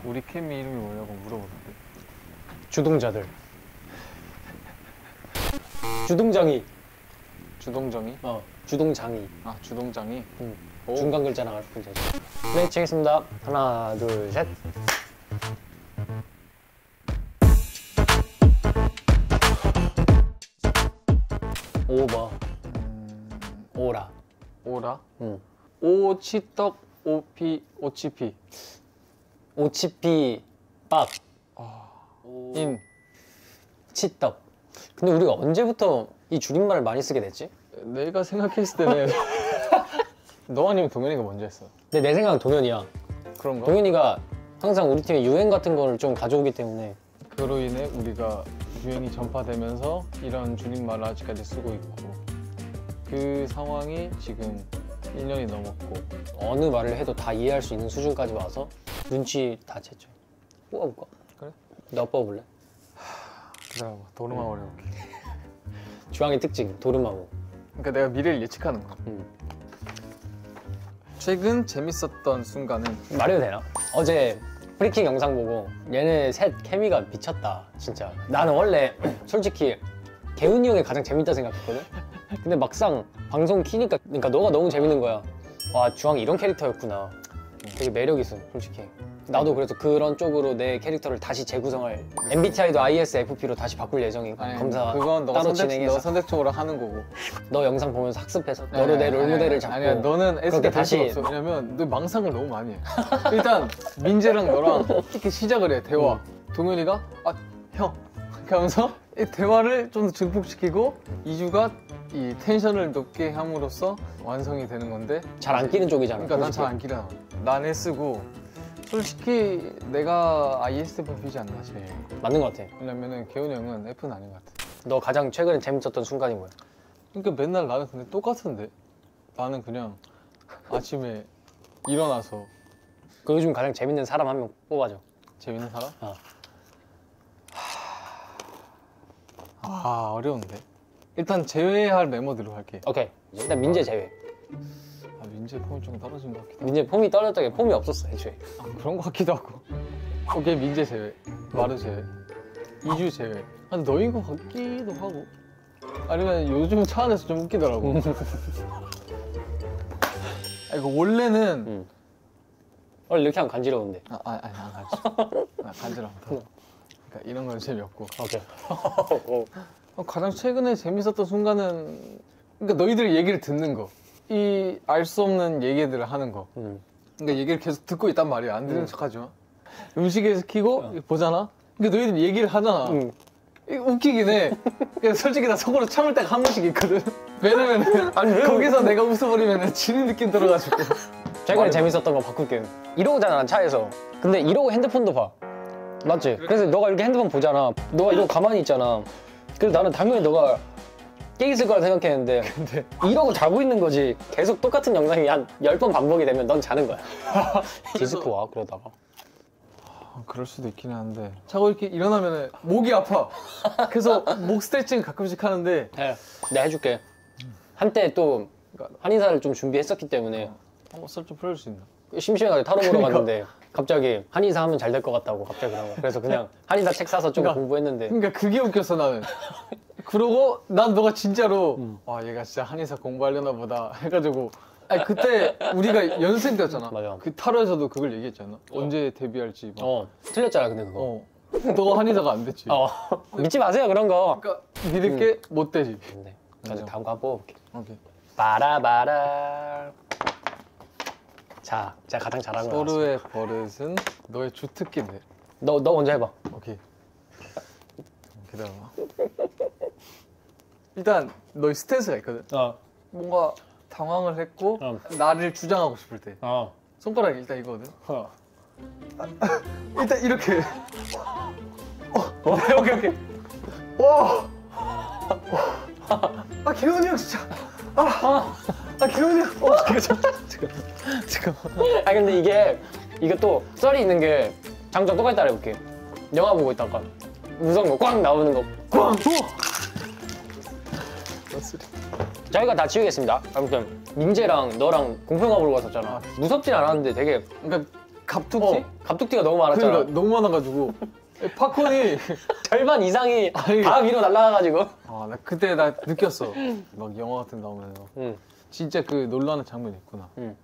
우리 캠이 이름이 뭐냐고 물어보는데. 주동자들. 주동장이. 주동정이? 주동장이. 아, 주동장이? 중간 글자랑 알프 글자. 네, 치겠습니다. 하나, 둘, 셋. 오버. 오라. 오라? 응. 오치떡, 오치피. 오치피 밥. 인. 치떡. 근데 우리가 언제부터 이 줄임말을 많이 쓰게 됐지? 내가 생각했을 때는 너 아니면 동현이가 먼저 했어. 근데 내 생각은 동현이야. 그런가? 동현이가 항상 우리 팀에 유행 같은 거를 좀 가져오기 때문에. 그로 인해 우리가 유행이 전파되면서 이런 줄임말을 아직까지 쓰고 있고, 그 상황이 지금 1년이 넘었고 어느 말을 해도 다 이해할 수 있는 수준까지 와서 눈치 다 챘죠. 뽑아볼까? 그래? 너 뽑아볼래? 기다려봐. 도루마무리 해볼게. 주황의 특징, 도르마무. 그러니까 내가 미래를 예측하는 거야. 최근 재밌었던 순간은 말해도 되나? 어제 프리킥 영상 보고 얘네 셋 케미가 미쳤다 진짜. 나는 원래 솔직히 개훈이 형이 가장 재밌다 생각했거든? 근데 막상 방송 키니까 그러니까 너가 너무 재밌는 거야. 와, 주황이 이런 캐릭터였구나. 되게 매력 있어 솔직히. 나도 그래서 그런 쪽으로 내 캐릭터를 다시 재구성할, MBTI도 ISFP로 다시 바꿀 예정이고. 검사 그건 너가 따로 진행해서 너 선택적으로 하는 거고. 너 영상 보면서 학습해서 너로 내 롤모델을 잡고. 아니야, 너는 S가 될 수가 없어. 왜냐면 너 망상을 너무 많이 해. 일단 민재랑 너랑 이렇게 시작을 해, 대화. 동현이가 아, 형 이렇게 하면서 이 대화를 좀 더 증폭시키고 이주가 이 텐션을 높게 함으로써 완성이 되는 건데, 잘 안 끼는 쪽이잖아. 그러니까 난 잘 안 끼잖아. 난 S고 솔직히 내가 ISFP지 않나 제일. 맞는 것 같아. 왜냐면은 개훈이 형은 F는 아닌 것 같아. 너 가장 최근에 재밌었던 순간이 뭐야? 그러니까 맨날 나는 근데 똑같은데. 나는 그냥 아침에 일어나서. 그 요즘 가장 재밌는 사람 한 명 뽑아줘. 재밌는 사람? 어. 어려운데. 일단 제외할 메모들로 할게. 오케이. 일단 민재 제외. 민재 폼이 좀 떨어진 것 같기도 하고. 민재 폼이 떨어졌다기 폼이 없었어 애초에. 그런 것 같기도 하고. 오케이, 민재 제외. 마루 제외. 이주 제외. 너인 것 같기도 하고. 아니면 요즘 차 안에서 좀 웃기더라고. 이거 원래는 원래 이렇게 하면 간지러운데. 안 간지러워. 간지러워. 그러니까 이런 건 재미없고. 오케이. 가장 최근에 재밌었던 순간은, 그러니까 너희들 얘기를 듣는 거. 이 알 수 없는 얘기들을 하는 거. 그러니까 얘기를 계속 듣고 있단 말이야. 안 듣는 척하지 마. 음식에서 키고 보잖아. 그러니까 너희들 얘기를 하잖아. 이거 웃기긴 해. 그러니까 솔직히 나 속으로 참을 때가 한 번씩 있거든. 왜냐면 거기서 내가 웃어버리면 지는 느낌 들어가지고. 최근에 재밌었던 거 바꿀게. 이러고잖아 난 차에서. 근데 이러고 핸드폰도 봐. 맞지? 그래서 너가 이렇게 핸드폰 보잖아. 너가 이러고 가만히 있잖아. 그래서 나는 당연히 너가 깨 있을 거라 생각했는데 근데 이러고 자고 있는 거지. 계속 똑같은 영상이 한 10번 반복이 되면 넌 자는 거야. 디스크 와 그러다가. 그럴 수도 있긴 한데 자고 이렇게 일어나면 목이 아파. 그래서 목 스트레칭 가끔씩 하는데 내가 해줄게. 한때 또 한의사를 좀 준비했었기 때문에 한번 썰 좀 풀어줄 수 있나? 심심해가지고 타로 보러 갔는데 갑자기 한의사 하면 잘 될 것 같다고 갑자기 그런 거야. 그래서 그냥 한의사 책 사서 좀 공부했는데. 그러니까 그게 웃겼어 나는. 그러고 난 너가 진짜로 와 얘가 진짜 한의사 공부하려나 보다 해가지고. 아니 그때 우리가 연습생 때였잖아. 맞아. 그 타로에서도 그걸 얘기했지 않나? 언제 데뷔할지 막. 틀렸잖아 근데 그거. 너가 한의사가 안 됐지. 믿지 마세요 그런 거. 그러니까 믿을게 못 되지. 네. 그래서 다음 거 한번 뽑아볼게. 오케이. 바라바라. 자, 제가 가장 잘하는 거 서로의 버릇은 너의 주특기인데. 너 먼저 해봐. 오케이. 기다려봐. 일단 너의 스탠스가 있거든. 뭔가 당황을 했고 나를 주장하고 싶을 때 손가락이 일단 이거거든. 일단 이렇게. 오케이. 와. 개훈이 형 진짜. 개훈이 형. 잠깐만. 근데 이게 또 썰이 있는 게 장점 똑같이 따라해볼게. 영화 보고 있다가 무서운 거 꽝 나오는 거 꽝! 저희가 다 지우겠습니다. 아무튼 민재랑 너랑 공포영화 보러 갔었잖아. 무섭진 않았는데 되게 그러니까 갑툭튀? 갑툭튀가 너무 많았잖아. 그러니까 너무 많아가지고 팝콘이 절반 이상이 아니, 다 위로 날아가가지고. 나 그때 나 느꼈어. 막 영화 같은 데 나오면서 응. 진짜 그 놀라는 장면이 있구나. 응.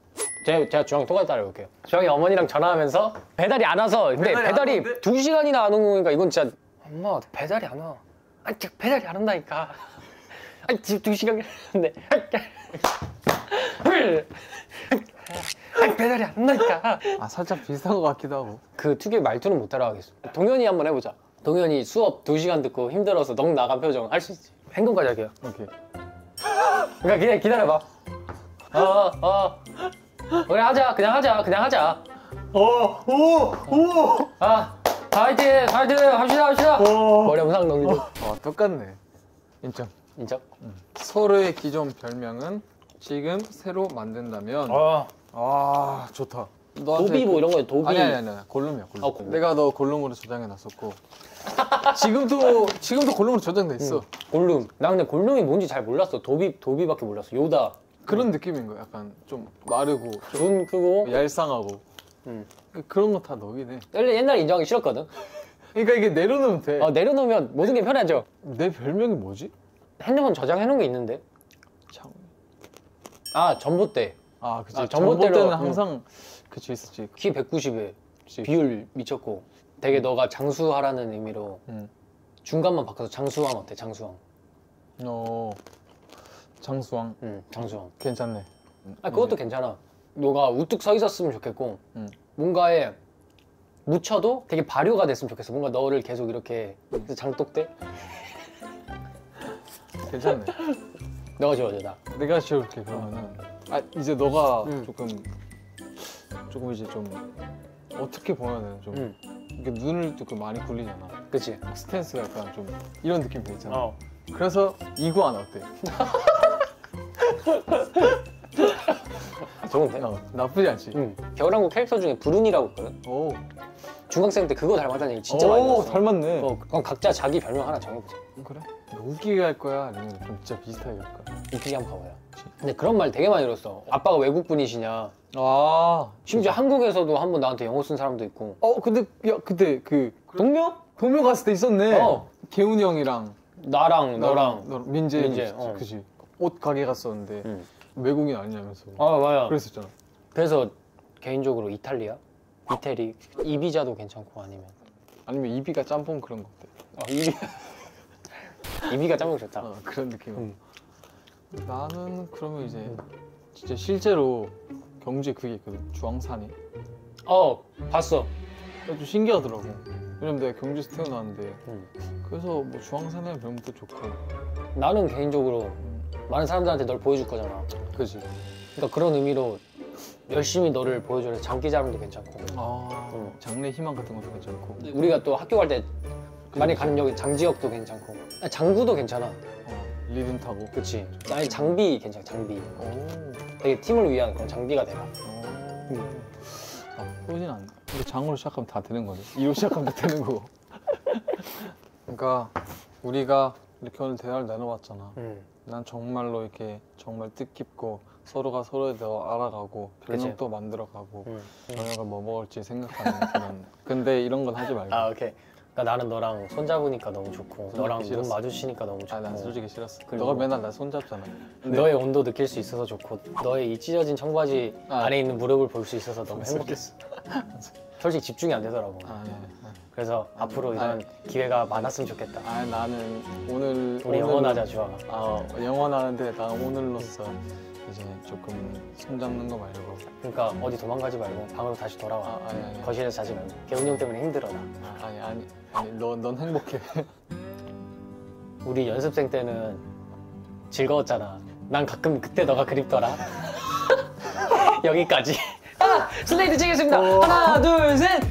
제가 주영이 똑같이 따라해볼게요. 주영이 어머니랑 전화하면서 배달이 안 와서 근데 배달이 2시간이나 안 온 거니까 이건 진짜 엄마 배달이 안 와. 아니 배달이 안 온다니까. 아니 지금 2시간 했는데 아니 배달이 안 온다니까. 살짝 비슷한 것 같기도 하고. 그 특유의 말투는 못 따라가겠어. 동현이 한번 해보자. 동현이 수업 2시간 듣고 힘들어서 넋 나간 표정 할 수 있지. 행동까지 할게요. 오케이. 그냥 기다려봐. 그래 하자. 그냥 하자. 파이팅 합시다. 머리 영상 넘기고. 똑같네. 인정. 인정? 서로의 기존 별명은 지금 새로 만든다면 좋다. 도비 뭐 이런 거야. 도비. 아니 골룸이야. 골룸. 내가 너 골룸으로 저장해놨었고 지금도 골룸으로 저장돼 있어. 골룸. 나 근데 골룸이 뭔지 잘 몰랐어. 도비밖에 몰랐어. 요다. 그런 느낌인 거야. 약간 좀 마르고 좀 눈 크고. 얄쌍하고 그런 거 다 너긴 해. 옛날에 인정하기 싫었거든. 그러니까 이게 내려놓으면 돼. 내려놓으면 모든 게 편하죠. 내 별명이 뭐지? 핸드폰 저장해놓은 게 있는데. 참. 전봇대. 그치. 전봇대로, 전봇대는 항상 그치 있었지. 키 190에 비율 미쳤고 되게 너가 장수하라는 의미로 중간만 바꿔서 장수왕 어때? 장수왕. 장수왕. 장수왕. 괜찮네. 그것도 괜찮아. 너가 우뚝 서 있었으면 좋겠고 뭔가에 묻혀도 되게 발효가 됐으면 좋겠어. 뭔가 너를 계속 이렇게 장독대? 괜찮네. 너가 지워줘 나. 내가 지울게 그러면은. 이제 너가 조금 이제 좀 어떻게 보면은 좀 이렇게 눈을 또 많이 굴리잖아. 그치? 스탠스가 약간 좀 이런 느낌이 있잖아. 그래서 이구안 어때? 좋은데? 나쁘지 않지? 겨울왕국 캐릭터 중에 불운이라고 있거든? 오. 중학생 때 그거 닮았다는 얘기 진짜 많이 들었어. 닮았네. 그럼 각자 자기 별명 하나 정해보자. 그래? 웃기게 할 거야? 아니면 좀 진짜 비슷하게 할 거야? 웃기게 한번 가봐요. 근데 그런 말 되게 많이 들었어. 아빠가 외국분이시냐. 심지어 진짜. 한국에서도 한 번 나한테 영어 쓴 사람도 있고. 근데 그때 동료? 동묘 갔을 때 있었네. 개훈이 형이랑 나랑 너랑 민재. 그치. 옷 가게 갔었는데 외국인 아니냐면서. 맞아. 그랬었잖아. 그래서 개인적으로 이탈리아? 이태리? 이비자도 괜찮고 아니면 이비가 짬뽕 그런 거 어때? 이비가 짬뽕 좋다. 그런 느낌. 나는 그러면 이제 진짜 실제로 경주에 그게 있거든. 주황산이. 봤어. 좀 신기하더라고. 왜냐면 내가 경주에서 태어났는데 그래서 뭐 주황산이라는 별명도 좋고. 나는 개인적으로 많은 사람들한테 널 보여줄 거잖아. 그지. 그러니까 그런 의미로 열심히 너를 보여줘서 장기자랑도 괜찮고. 장래 희망 같은 것도 괜찮고. 우리가 또 학교 갈 때 많이 가는 여기 장지역도 괜찮고. 장구도 괜찮아. 리듬 타고. 그치. 아니 장비 괜찮아. 장비. 되게 팀을 위한 그런 장비가 되라. 나쁘진 않네. 근데 장으로 시작하면 다 되는 거네. 이로 시작하면 다 되는 거고. 그러니까 우리가 이렇게 오늘 대화를 나눠봤잖아. 난 정말로 이렇게 정말 뜻깊고 서로가 서로에 대해 알아가고 별명도 만들어가고 저녁을 뭐 먹을지 생각하는 그런. 근데 이런 건 하지 말고. 오케이. 그러니까 나는 너랑 손잡으니까 너무 좋고 너랑 눈 싫었어. 마주치니까 너무 좋고. 난 솔직히 싫었어. 그리고 너가 맨날 나 손잡잖아. 너의 온도 느낄 수 있어서 좋고 너의 이 찢어진 청바지 안에 있는 무릎을 볼 수 있어서 너무 행복했어. 솔직히 집중이 안 되더라고. 그래서 앞으로 이런 기회가 많았으면 좋겠다. 나는 오늘 우리 영원하자 주아. 영원하는데 나 오늘로써 이제 조금 손잡는 거 말고. 그러니까 어디 도망가지 말고 방으로 다시 돌아와. 아니. 거실에서 자지 말고. 개운형 때문에 힘들어 나. 아니 넌 행복해. 우리 연습생 때는 즐거웠잖아. 난 가끔 그때 너가 그립더라. 여기까지. 슬레이트 치겠습니다. 하나, 둘, 셋.